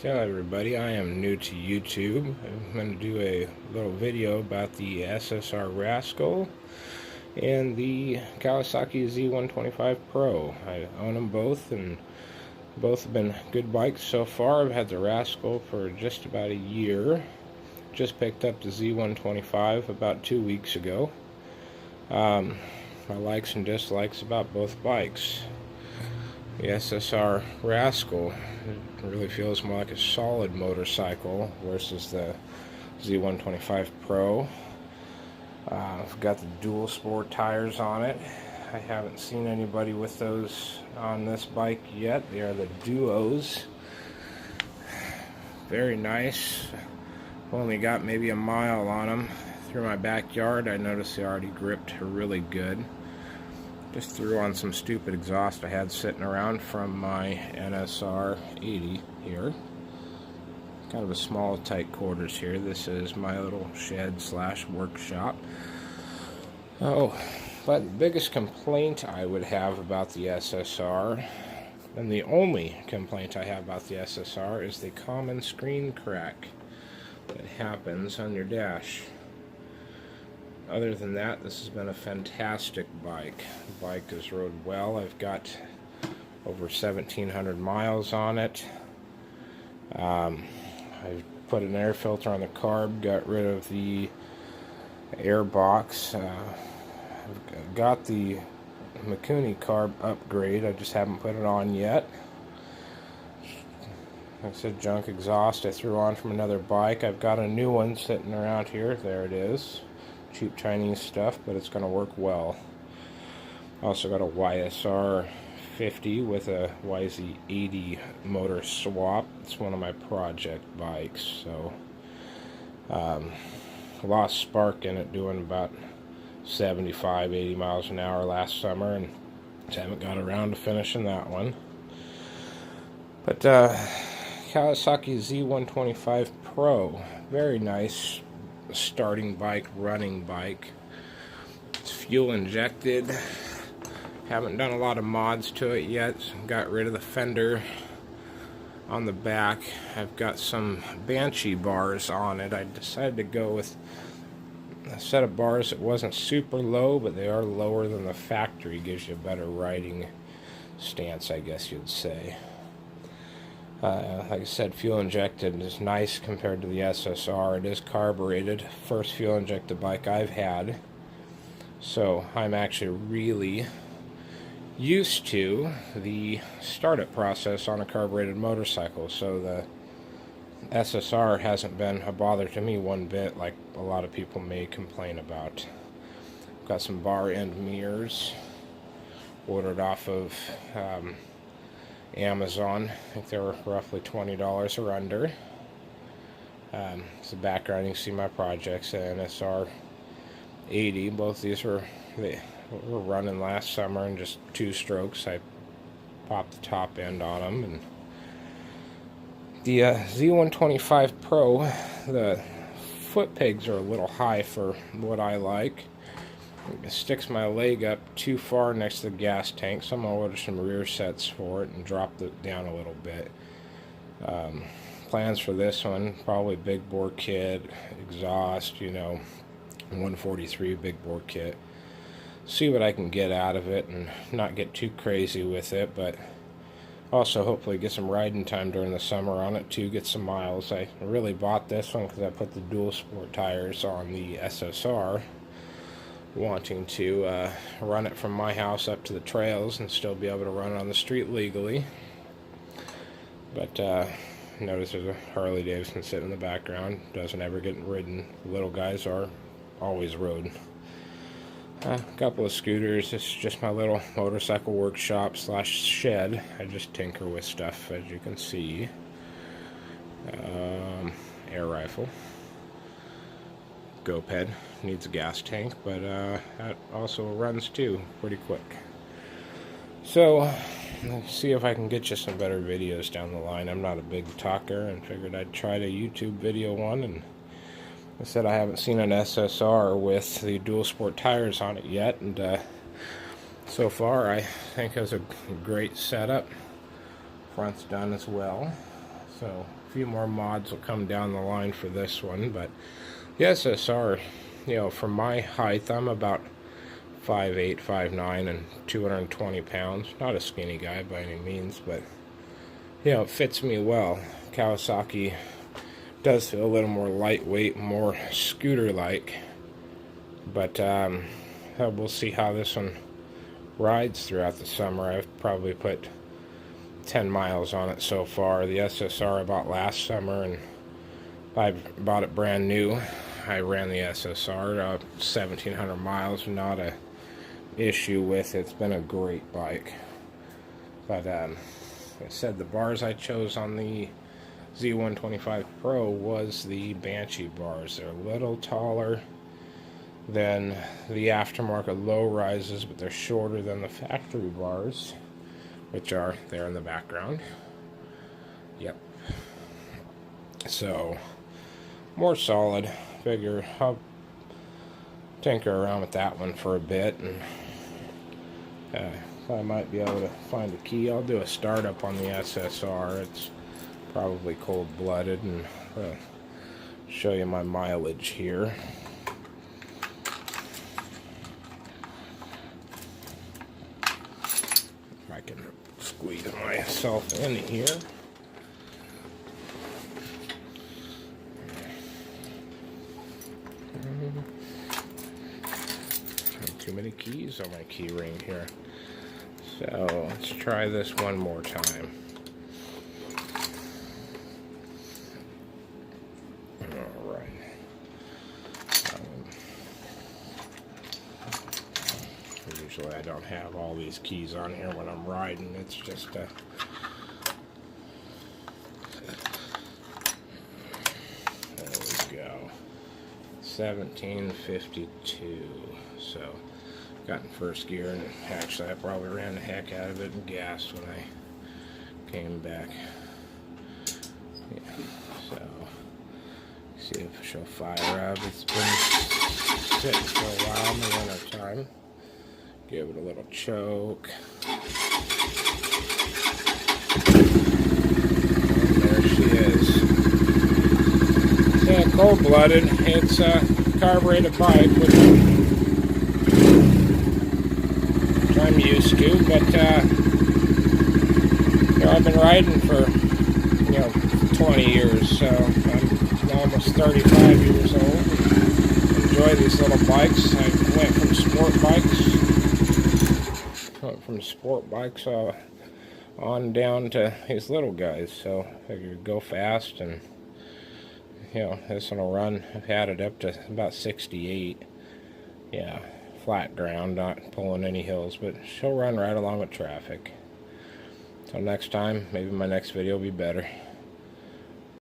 Hello everybody, I am new to YouTube. I'm going to do a little video about the SSR Rascal and the Kawasaki Z125 Pro. I own them both and both have been good bikes so far. I've had the Rascal for just about a year. Just picked up the Z125 about 2 weeks ago. My likes and dislikes about both bikes. The SSR Rascal really feels more like a solid motorcycle versus the Z125 Pro. I've got the dual sport tires on it. I haven't seen anybody with those on this bike yet. They are the duos. Very nice. Only got maybe a mile on them. Through my backyard, I noticed they already gripped really good. Just threw on some stupid exhaust I had sitting around from my NSR 80 here. Kind of a small, tight quarters here. This is my little shed slash workshop. Oh, but the biggest complaint I would have about the SSR, and the only complaint I have about the SSR, is the common screen crack that happens on your dash. Other than that, this has been a fantastic bike. The bike has rode well. I've got over 1,700 miles on it. I put an air filter on the carb, got rid of the air box. I've got the Mikuni carb upgrade. I just haven't put it on yet. Like I said, junk exhaust I threw on from another bike. I've got a new one sitting around here. There it is. Cheap Chinese stuff, but it's going to work well. Also got a YSR 50 with a YZ80 motor swap. It's one of my project bikes, so lost spark in it doing about 75-80 miles an hour last summer, and just haven't got around to finishing that one. But Kawasaki Z125 Pro, very nice starting bike, running bike. It's fuel injected. Haven't done a lot of mods to it yet. Got rid of the fender on the back. I've got some Banshee bars on it. I decided to go with a set of bars that wasn't super low, but they are lower than the factory. Gives you a better riding stance, I guess you'd say. Like I said, fuel injected is nice compared to the SSR. It is carbureted. First fuel injected bike I've had. So I'm actually really used to the startup process on a carbureted motorcycle. So the SSR hasn't been a bother to me one bit, like a lot of people may complain about. Got some bar end mirrors ordered off of Amazon. I think they were roughly $20 or under. So background, you can see my projects, the NSR 80. Both these were running last summer in just 2 strokes. I popped the top end on them. And the Z125 Pro, the foot pegs are a little high for what I like. It sticks my leg up too far next to the gas tank, so I'm going to order some rear sets for it and drop it down a little bit. Plans for this one, probably big bore kit, exhaust, 143 big bore kit. See what I can get out of it and not get too crazy with it, but also hopefully get some riding time during the summer on it too, get some miles. I really bought this one because I put the dual sport tires on the SSR, wanting to run it from my house up to the trails and still be able to run it on the street legally. But notice there's a Harley Davidson sitting in the background. Doesn't ever get ridden. Little guys are always rode. A couple of scooters. It's just my little motorcycle workshop slash shed. I just tinker with stuff, as you can see. Air rifle. GoPed needs a gas tank, but that also runs too pretty quick. So let's see if I can get you some better videos down the line. I'm not a big talker and figured I'd try to YouTube video one, and I said I haven't seen an SSR with the dual sport tires on it yet, and so far I think it was a great setup. Front's done as well. So a few more mods will come down the line for this one, but the SSR, you know, for my height, I'm about 5'8", 5'9", and 220 pounds. Not a skinny guy by any means, but you know, it fits me well. Kawasaki does feel a little more lightweight, more scooter-like, but we'll see how this one rides throughout the summer. I've probably put 10 miles on it so far. The SSR I bought last summer, and I bought it brand new. I ran the SSR 1,700 miles, not a issue with it. It's been a great bike. But like I said, the bars I chose on the Z125 Pro was the Banshee bars. They're a little taller than the aftermarket low rises, but they're shorter than the factory bars, which are there in the background. Yep. So, more solid. Figure I'll tinker around with that one for a bit, and I might be able to find a key. I'll do a startup on the SSR. It's probably cold-blooded, and show you my mileage here. If I can squeeze myself in here. Too many keys on my key ring here. So let's try this one more time. Alright. Usually I don't have all these keys on here when I'm riding. It's just there we go. 1752. So got in first gear, and actually I probably ran the heck out of it in gas when I came back. Yeah, so see if she'll fire up. It's been sitting for a while in the winter time. Give it a little choke. And there she is. Yeah, cold-blooded. It's a carbureted bike, which I'm used to, but you know, I've been riding for 20 years, so I'm almost 35 years old. And enjoy these little bikes. I went from sport bikes on down to these little guys, so I figured go fast, and this one will run. I've had it up to about 68. Yeah, flat ground, not pulling any hills, but she'll run right along with traffic. Till next time, maybe my next video will be better.